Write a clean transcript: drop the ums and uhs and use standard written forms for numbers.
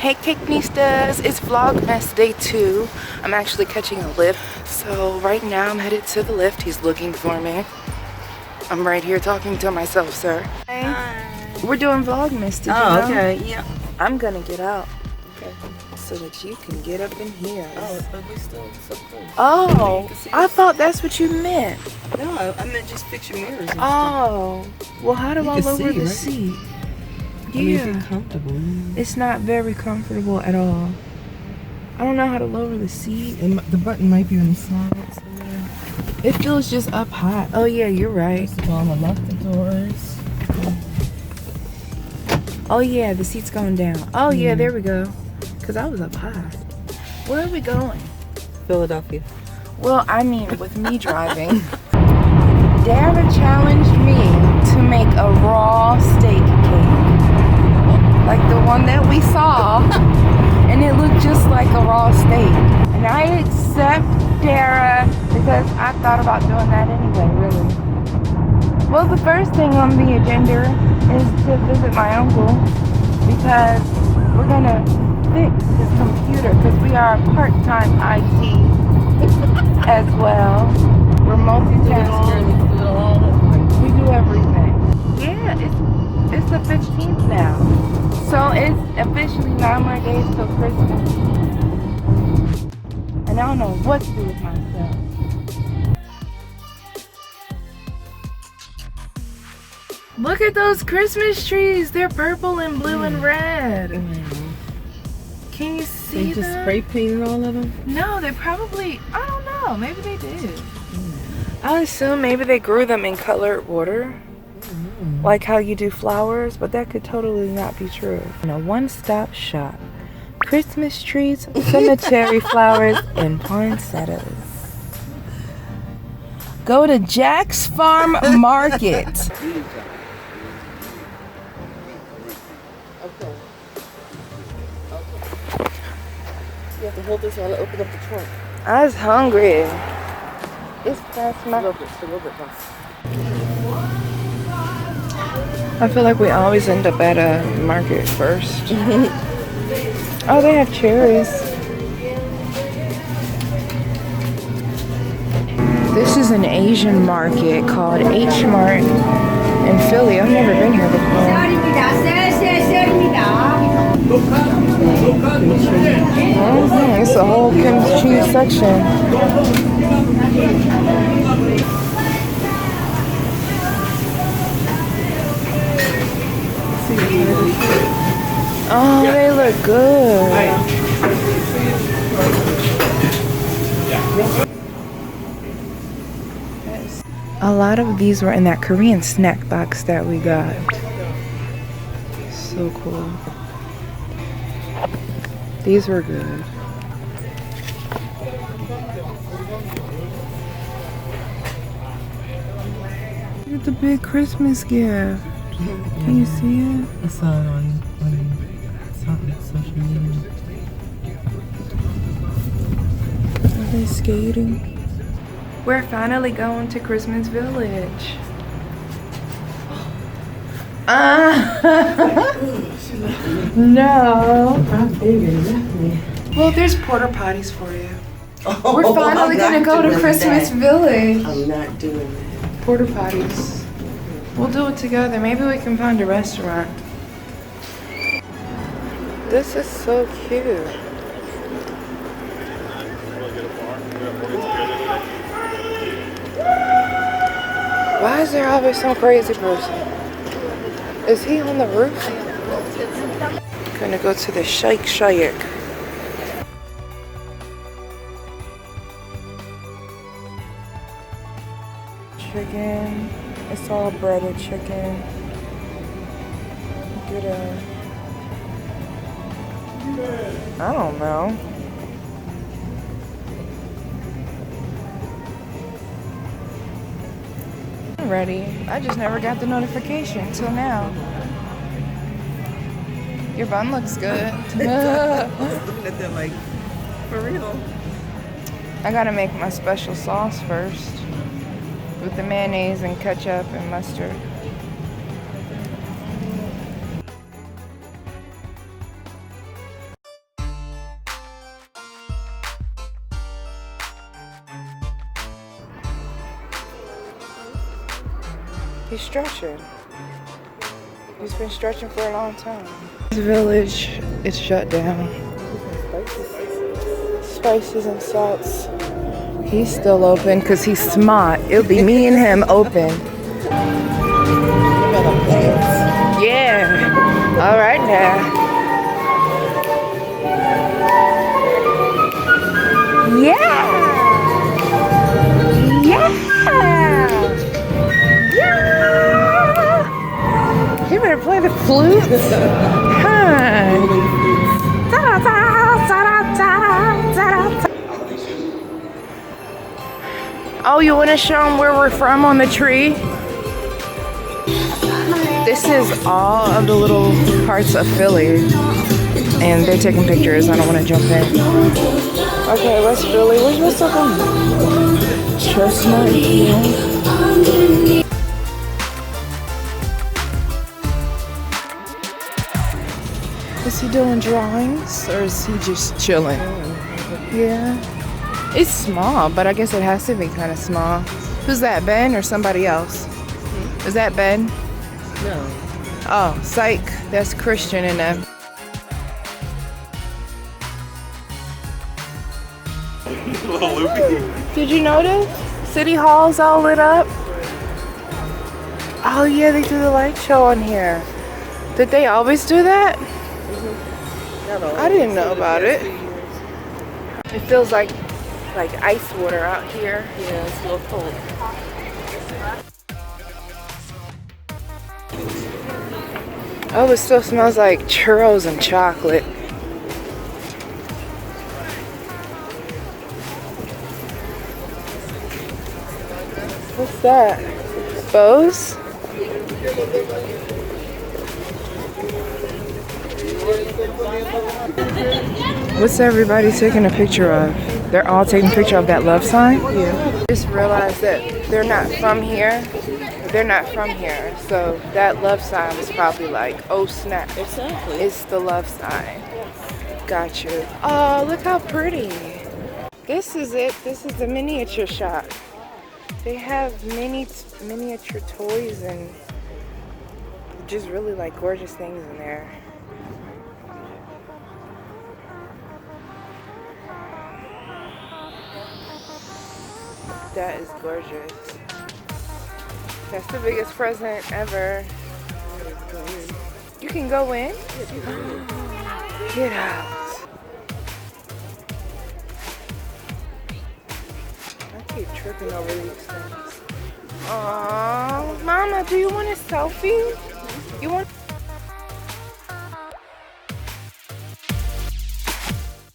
Hey Cakenistas, it's Vlogmas day 2. I'm actually catching a lift. So right now I'm headed to the lift. He's looking for me. I'm right here talking to myself, sir. Hey. Hi. We're doing Vlogmas, did you know? know? Okay, yeah. I'm gonna get out. Okay. So that you can get up in here. Oh, but we still so close. Oh, I thought that's what you meant. No, I meant just fix your mirrors and stuff. Oh, well how do I lower the right? seat? I mean, if Yeah. you're comfortable. It's not very comfortable at all. I don't know how to lower the seat. The button might be on the side somewhere. It feels just up high. Oh yeah, you're right. First of all, I'm gonna lock the doors. Oh yeah, the seat's going down. Oh yeah, there we go. Cause I was up high. Where are we going? Philadelphia. Well, I mean, with me driving. Dara challenged me to make a raw steak cake. Like the one that we saw. And it looked just like a raw steak. And I accept Dara because I thought about doing that anyway, really. Well, the first thing on the agenda is to visit my uncle because we're gonna fix his computer because we are part-time IT as well. We're multitasking. We do everything. Yeah, it's the 15th now. So it's officially 9 more days till Christmas. And I don't know what to do with myself. Look at those Christmas trees. They're purple and blue and red. Can you see They just them? spray painted all of them? No, they probably, I don't know. Maybe they did. I assume maybe they grew them in colored water. Like how you do flowers, but that could totally not be true. In a one-stop shop. Christmas trees, cemetery flowers, and poinsettias. Go to Jack's Farm Market. Okay. You have to hold this while I open up the trunk. I was hungry. It's past my... A little bit less. I feel like we always end up at a market first. Oh, they have cherries. This is an Asian market called H Mart in Philly. I've never been here before. It's a whole kimchi section. Oh, they look good. A lot of these were in that Korean snack box that we got. So cool. These were good. Look at the big Christmas gift. Can you see it? I saw it on social media. Are they skating? We're finally going to Christmas Village. No. Well, there's porta potties for you. We're finally gonna go to Christmas Village. I'm not doing that. Porta potties. We'll do it together. Maybe we can find a restaurant. This is so cute. Why is there always some crazy person? Is he on the roof? Gonna go to the Shake Shack. Chicken. It's all breaded chicken. Get a... I don't know. I'm ready. I just never got the notification till now. Your bun looks good. Looking at them like, for real. I gotta make my special sauce first. With the mayonnaise and ketchup and mustard. He's stretching. He's been stretching for a long time. This village is shut down. Spices and salts. He's still open because he's smart. It'll be me and him open. Yeah. All right now. Yeah. Yeah. Yeah. You better play the flute. Huh. Oh, you want to show them where we're from on the tree? This is all of the little parts of Philly. And they're taking pictures. I don't want to jump in. Okay, West Philly. Where's West Philly? Chestnut Hill. Is he doing drawings or is he just chilling? Yeah. It's small, but I guess it has to be kind of small. Who's that, Ben or somebody else? Is that Ben? No. Oh, psych. That's Christian in them. Did you notice? City Hall's all lit up. Oh yeah, they do the light show on here. Did they always do that? I didn't know about it. It feels like ice water out here. Yeah, it's a little cold. Oh, it still smells like churros and chocolate. What's that? Bose? What's everybody taking a picture of? They're all taking a picture of that love sign? Yeah. Just realized that they're not from here. They're not from here. So that love sign was probably like, oh snap. Exactly. It's the love sign. Got you. Oh, look how pretty. This is it. This is the miniature shop. They have miniature toys and just really like gorgeous things in there. That is gorgeous. That's the biggest present ever. You can go in? Get out. I keep tripping over these things. Aww, Mama, do you want a selfie? You want?